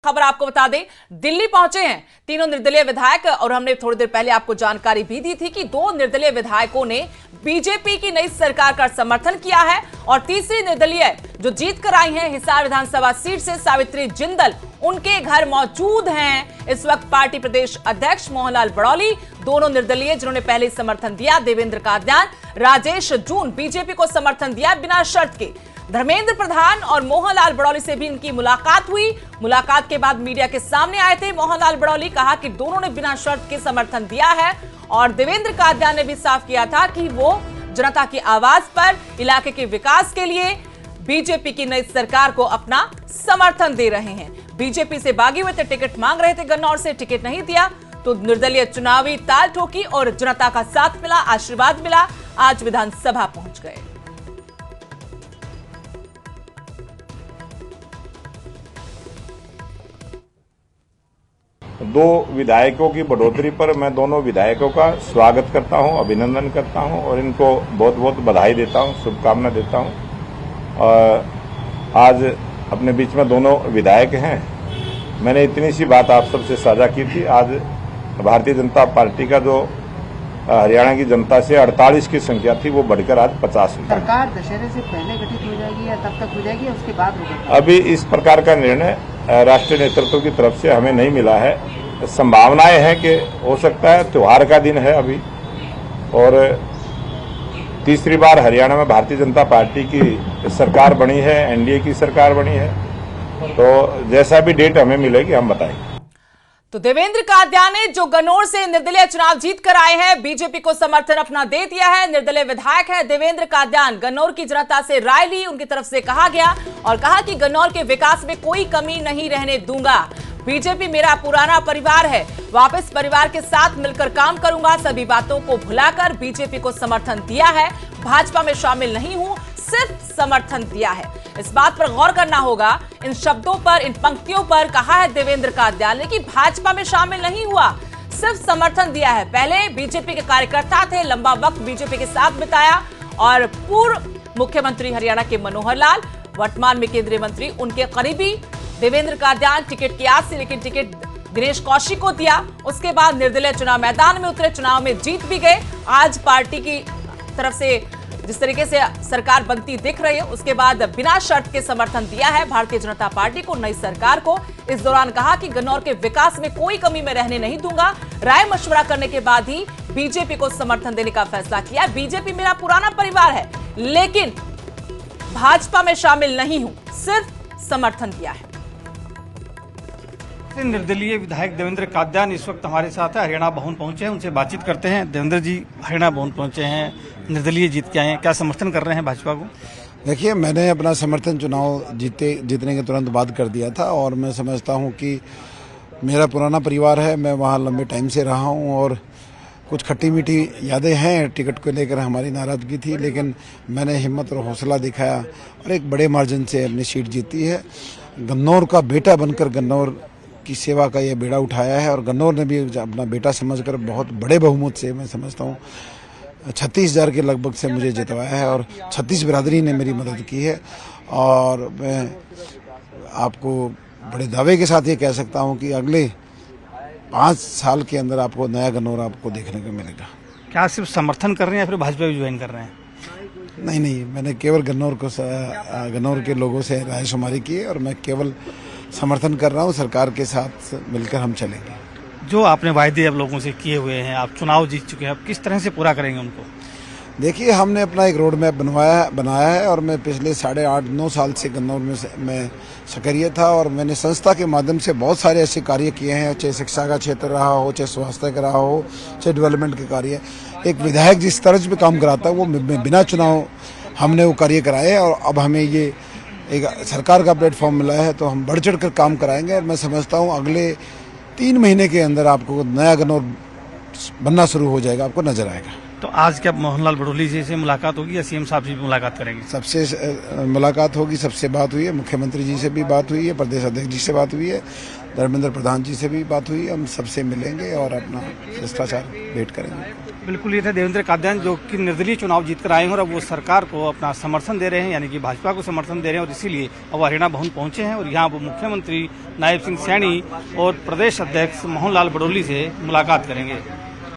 खबर आपको बता दें, दिल्ली पहुंचे हैं तीनों निर्दलीय विधायक और हमने थोड़ी देर पहले आपको जानकारी भी दी थी कि दो निर्दलीय विधायकों ने बीजेपी की नई सरकार का समर्थन किया है और तीसरी निर्दलीय जो जीत कर आई है हिसार विधानसभा सीट से सावित्री जिंदल, उनके घर मौजूद हैं इस वक्त पार्टी प्रदेश अध्यक्ष मोहनलाल बड़ौली। दोनों निर्दलीय जिन्होंने पहले समर्थन दिया, देवेंद्र कादयान, राजेश जून बीजेपी को समर्थन दिया बिना शर्त के। धर्मेंद्र प्रधान और मोहनलाल बड़ौली से भी इनकी मुलाकात हुई। मुलाकात के बाद मीडिया के सामने आए थे मोहनलाल बड़ौली, कहा कि दोनों ने बिना शर्त के समर्थन दिया है और देवेंद्र कादयान ने भी साफ किया था कि वो जनता की आवाज पर इलाके के विकास के लिए बीजेपी की नई सरकार को अपना समर्थन दे रहे हैं। बीजेपी से बागी हुए थे, टिकट मांग रहे थे गन्नौर से, टिकट नहीं दिया तो निर्दलीय चुनावी ताल ठोकी और जनता का साथ मिला, आशीर्वाद मिला, आज विधानसभा पहुंच गए। दो विधायकों की बढ़ोतरी पर मैं दोनों विधायकों का स्वागत करता हूं, अभिनंदन करता हूं और इनको बहुत बहुत बधाई देता हूं, शुभकामना देता हूं। और आज अपने बीच में दोनों विधायक हैं। मैंने इतनी सी बात आप सबसे साझा की थी। आज भारतीय जनता पार्टी का जो हरियाणा की जनता से 48 की संख्या थी वो बढ़कर आज 50 हुई। सरकार दशहरे से पहले गठित हो जाएगी या तब तक हो जाएगी या उसके बाद होगा? अभी इस प्रकार का निर्णय राष्ट्रीय नेतृत्व की तरफ से हमें नहीं मिला है। संभावनाएं हैं कि हो सकता है, त्योहार का दिन है अभी और तीसरी बार हरियाणा में भारतीय जनता पार्टी की सरकार बनी है, एनडीए की सरकार बनी है, तो जैसा भी डेट हमें मिलेगी हम बताएंगे। तो देवेंद्र कादयान ने जो गन्नौर से निर्दलीय चुनाव जीत कर आए हैं, बीजेपी को समर्थन अपना दे दिया है। निर्दलीय विधायक है देवेंद्र कादयान, गन्नौर की जनता से राय ली, उनकी तरफ से कहा गया और कहा कि गन्नौर के विकास में कोई कमी नहीं रहने दूंगा। बीजेपी मेरा पुराना परिवार है, वापस परिवार के साथ मिलकर काम करूंगा। सभी बातों को भुलाकर बीजेपी को समर्थन दिया है, भाजपा में शामिल नहीं हूं, सिर्फ समर्थन दिया है। इस बात पर गौर करना होगा, इन शब्दों पर, इन पंक्तियों पर कहा है देवेंद्र कादयान ने कि भाजपा में शामिल नहीं हुआ, सिर्फ समर्थन दिया है। पहले बीजेपी के कार्यकर्ता थे, लंबा वक्त बीजेपी के साथ बिताया और पूर्व मुख्यमंत्री हरियाणा के मनोहर लाल, वर्तमान में केंद्रीय मंत्री, उनके करीबी देवेंद्र कादयान टिकट की आस थी, लेकिन टिकट दिनेश कौशिक को दिया। उसके बाद निर्दलीय चुनाव मैदान में उतरे, चुनाव में जीत भी गए। आज पार्टी की तरफ से जिस तरीके से सरकार बनती दिख रही है, उसके बाद बिना शर्त के समर्थन दिया है भारतीय जनता पार्टी को, नई सरकार को। इस दौरान कहा कि गन्नौर के विकास में कोई कमी मैं रहने नहीं दूंगा। राय मशवरा करने के बाद ही बीजेपी को समर्थन देने का फैसला किया। बीजेपी मेरा पुराना परिवार है, लेकिन भाजपा में शामिल नहीं हूं, सिर्फ समर्थन दिया है। निर्दलीय विधायक देवेंद्र कादयान इस वक्त हमारे साथ है, हरियाणा भवन पहुंचे हैं, उनसे बातचीत करते हैं। देवेंद्र जी हरियाणा भवन पहुंचे हैं, निर्दलीय जीत के आए हैं, क्या समर्थन कर रहे हैं भाजपा को? देखिए, मैंने अपना समर्थन चुनाव जीतने के तुरंत बाद कर दिया था और मैं समझता हूं कि मेरा पुराना परिवार है, मैं वहां लंबे टाइम से रहा हूं और कुछ खट्टी मीठी यादें हैं। टिकट को लेकर हमारी नाराजगी थी, लेकिन मैंने हिम्मत और हौसला दिखाया और एक बड़े मार्जिन से अपनी सीट जीती है। गन्नौर का बेटा बनकर गन्नौर की सेवा का ये बेड़ा उठाया है और गन्नौर ने भी अपना बेटा समझकर बहुत बड़े बहुमत से, मैं समझता हूँ 36,000 के लगभग से मुझे जितवाया है और 36 बिरादरी ने मेरी मदद की है। और मैं आपको बड़े दावे के साथ ये कह सकता हूँ कि अगले 5 साल के अंदर आपको नया गन्नौर आपको देखने को मिलेगा। क्या सिर्फ समर्थन कर रहे हैं या फिर भाजपा भी ज्वाइन कर रहे हैं? नहीं, मैंने केवल गन्नौर के लोगों से रायशुमारी की है और मैं केवल समर्थन कर रहा हूं। सरकार के साथ मिलकर हम चलेंगे। जो आपने वायदे अब लोगों से किए हुए हैं, आप चुनाव जीत चुके हैं, अब किस तरह से पूरा करेंगे उनको? देखिए, हमने अपना एक रोड मैप बनाया है और मैं पिछले 8.5-9 साल से गन्नौर में मैं सक्रिय था और मैंने संस्था के माध्यम से बहुत सारे ऐसे कार्य किए हैं, चाहे शिक्षा का क्षेत्र रहा हो, चाहे स्वास्थ्य का रहा हो, चाहे डेवलपमेंट के कार्य। एक विधायक जिस तरह पे काम कराता है वो बिना चुनाव हमने वो कार्य कराए और अब हमें ये एक सरकार का प्लेटफॉर्म मिला है तो हम बढ़ चढ़ कर काम कराएंगे और मैं समझता हूँ अगले 3 महीने के अंदर आपको नया गन्नौर बनना शुरू हो जाएगा, आपको नजर आएगा। तो आज क्या मोहनलाल बडोली जी से मुलाकात होगी या सीएम साहब से भी मुलाकात करेंगे? सबसे मुलाकात होगी, सबसे बात हुई है, मुख्यमंत्री जी से भी बात हुई है, प्रदेश अध्यक्ष जी से बात हुई है, धर्मेंद्र प्रधान जी से भी बात हुई है। हम सबसे मिलेंगे और अपना शिष्टाचार भेंट करेंगे। बिल्कुल, ये थे देवेंद्र कादयान जो कि निर्दलीय चुनाव जीतकर आए हैं और अब वो सरकार को अपना समर्थन दे रहे हैं, यानी कि भाजपा को समर्थन दे रहे हैं और इसीलिए अब हरियाणा भवन पहुंचे हैं और यहाँ वो मुख्यमंत्री नायब सिंह सैनी और प्रदेश अध्यक्ष मोहनलाल बडोली से मुलाकात करेंगे।